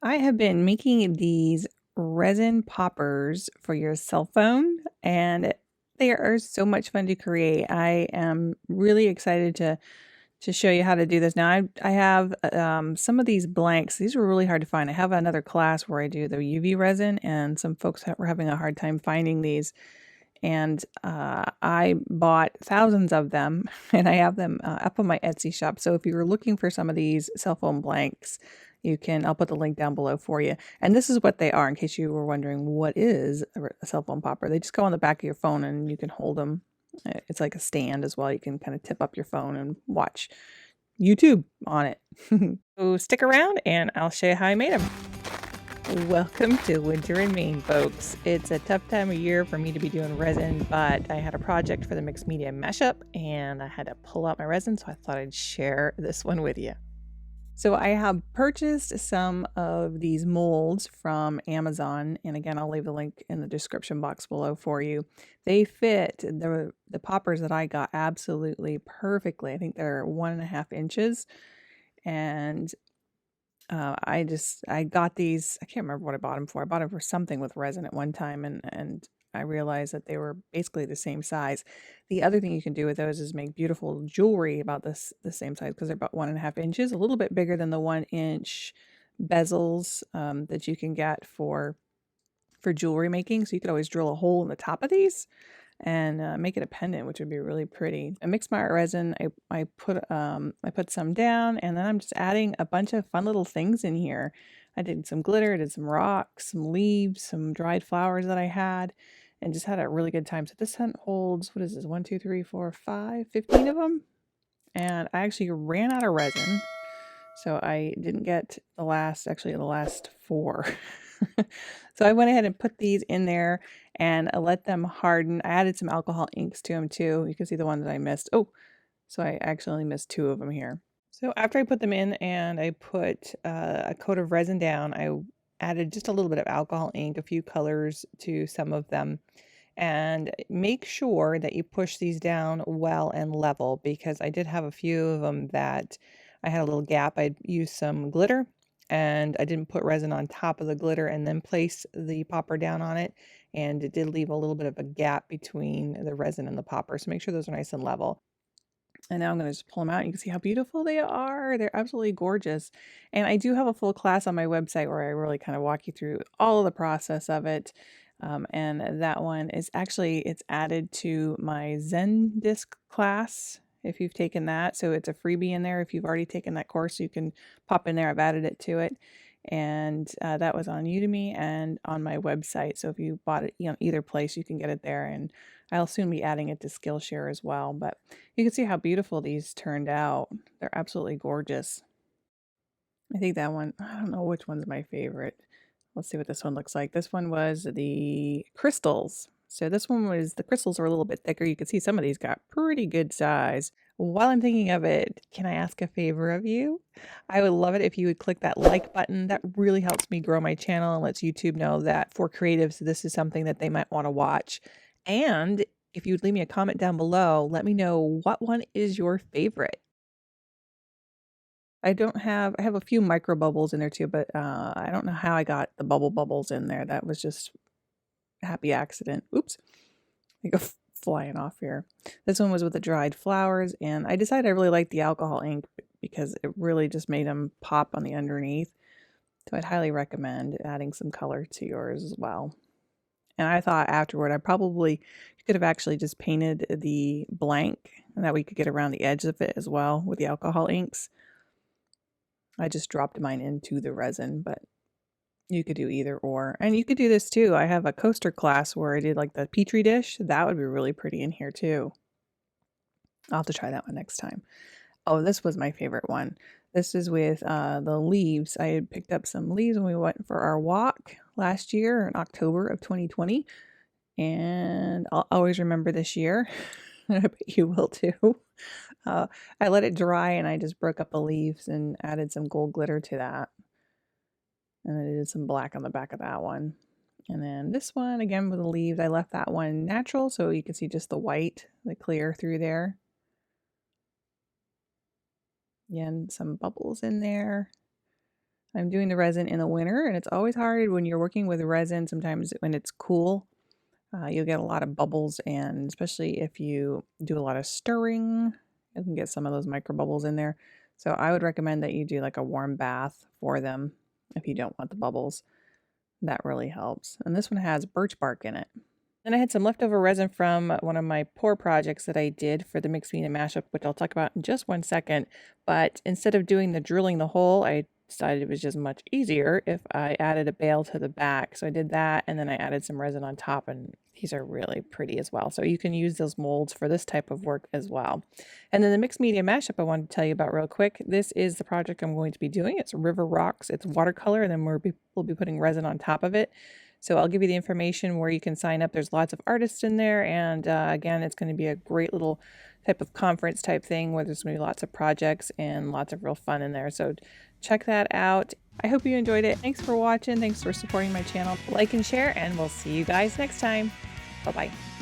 I have been making these resin poppers for your cell phone, and they are so much fun to create. I am really excited to show you how to do this. Now, I have some of these blanks. These were really hard to find. I have another class where I do the UV resin, and some folks were having a hard time finding these. And I bought thousands of them, and I have them up on my Etsy shop. So if you're looking for some of these cell phone blanks, I'll put the link down below for you. And this is what they are, in case you were wondering what is a cell phone popper. They just go on the back of your phone and you can hold them. It's like a stand as well. You can kind of tip up your phone and watch YouTube on it. So stick around and I'll show you how I made them. Welcome to winter in Maine, folks. It's a tough time of year for me to be doing resin, but I had a project for the mixed media mashup and I had to pull out my resin, so I thought I'd share this one with you. So I have purchased some of these molds from Amazon, and again, I'll leave the link in the description box below for you. They fit the poppers that I got absolutely perfectly. I think they're 1.5 inches, and I got these. I can't remember what I bought them for. I bought them for something with resin at one time, and I realized that they were basically the same size. The other thing you can do with those is make beautiful jewelry about the same size, because they're about 1.5 inches, a little bit bigger than the 1-inch bezels that you can get for jewelry making. So you could always drill a hole in the top of these and make it a pendant, which would be really pretty. I mixed my resin. I put some down, and then I'm just adding a bunch of fun little things in here. I did some glitter, I did some rocks, some leaves, some dried flowers that I had, and just had a really good time. So this hunt holds, what is this, 1, 2, 3, 4, 5, 15 of them. And I actually ran out of resin, so I didn't get the last 4. So I went ahead and put these in there and I let them harden. I added some alcohol inks to them too. You can see the one that I missed. Oh, so I actually missed 2 of them here. So after I put them in and I put a coat of resin down, I added just a little bit of alcohol ink, a few colors to some of them. And make sure that you push these down well and level, because I did have a few of them that I had a little gap. I'd used some glitter and I didn't put resin on top of the glitter and then place the popper down on it. And it did leave a little bit of a gap between the resin and the popper. So make sure those are nice and level. And now I'm going to just pull them out. You can see how beautiful they are. They're absolutely gorgeous. And I do have a full class on my website where I really kind of walk you through all of the process of it. And that one is actually, it's added to my Zen Disk class, if you've taken that. So it's a freebie in there. If you've already taken that course, you can pop in there. I've added it to it. And that was on Udemy and on my website. So if you bought it, either place, you can get it there. And I'll soon be adding it to Skillshare as well. But you can see how beautiful these turned out. They're absolutely gorgeous. I think that one, I don't know which one's my favorite. Let's see what this one looks like. This one was the crystals. So this one was, the crystals are a little bit thicker. You can see some of these got pretty good size. While I'm thinking of it, can I ask a favor of you? I would love it if you would click that like button. That really helps me grow my channel and lets YouTube know that for creatives, this is something that they might want to watch. And if you'd leave me a comment down below, let me know what one is your favorite. I have a few micro bubbles in there too, but I don't know how I got the bubbles in there. That was just a happy accident. Oops. I go flying off here. This one was with the dried flowers, and I decided I really liked the alcohol ink because it really just made them pop on the underneath. So I'd highly recommend adding some color to yours as well. And I thought afterward, you could have actually just painted the blank, and that we could get around the edge of it as well with the alcohol inks. I just dropped mine into the resin, but you could do either or. And you could do this too. I have a coaster class where I did like the petri dish. That would be really pretty in here too. I'll have to try that one next time. Oh, this was my favorite one. This is with the leaves. I had picked up some leaves when we went for our walk last year in October of 2020. And I'll always remember this year. I bet you will too. I let it dry and I just broke up the leaves and added some gold glitter to that. And I did some black on the back of that one. And then this one, again with the leaves, I left that one natural so you can see just the white, the clear through there. Again, some bubbles in there. I'm doing the resin in the winter, and it's always hard when you're working with resin. Sometimes when it's cool, you'll get a lot of bubbles, and especially if you do a lot of stirring, you can get some of those micro bubbles in there. So I would recommend that you do like a warm bath for them if you don't want the bubbles. That really helps. And this one has birch bark in it. Then I had some leftover resin from one of my pour projects that I did for the mixed media mashup, which I'll talk about in just one second. But instead of doing the drilling the hole, I decided it was just much easier if I added a bale to the back. So I did that, and then I added some resin on top, and these are really pretty as well. So you can use those molds for this type of work as well. And then the mixed media mashup I wanted to tell you about real quick. This is the project I'm going to be doing. It's River Rocks. It's watercolor, and then we'll be putting resin on top of it. So I'll give you the information where you can sign up. There's lots of artists in there. And again, it's going to be a great little type of conference type thing where there's going to be lots of projects and lots of real fun in there. So check that out. I hope you enjoyed it. Thanks for watching. Thanks for supporting my channel. Like and share, and we'll see you guys next time. Bye-bye.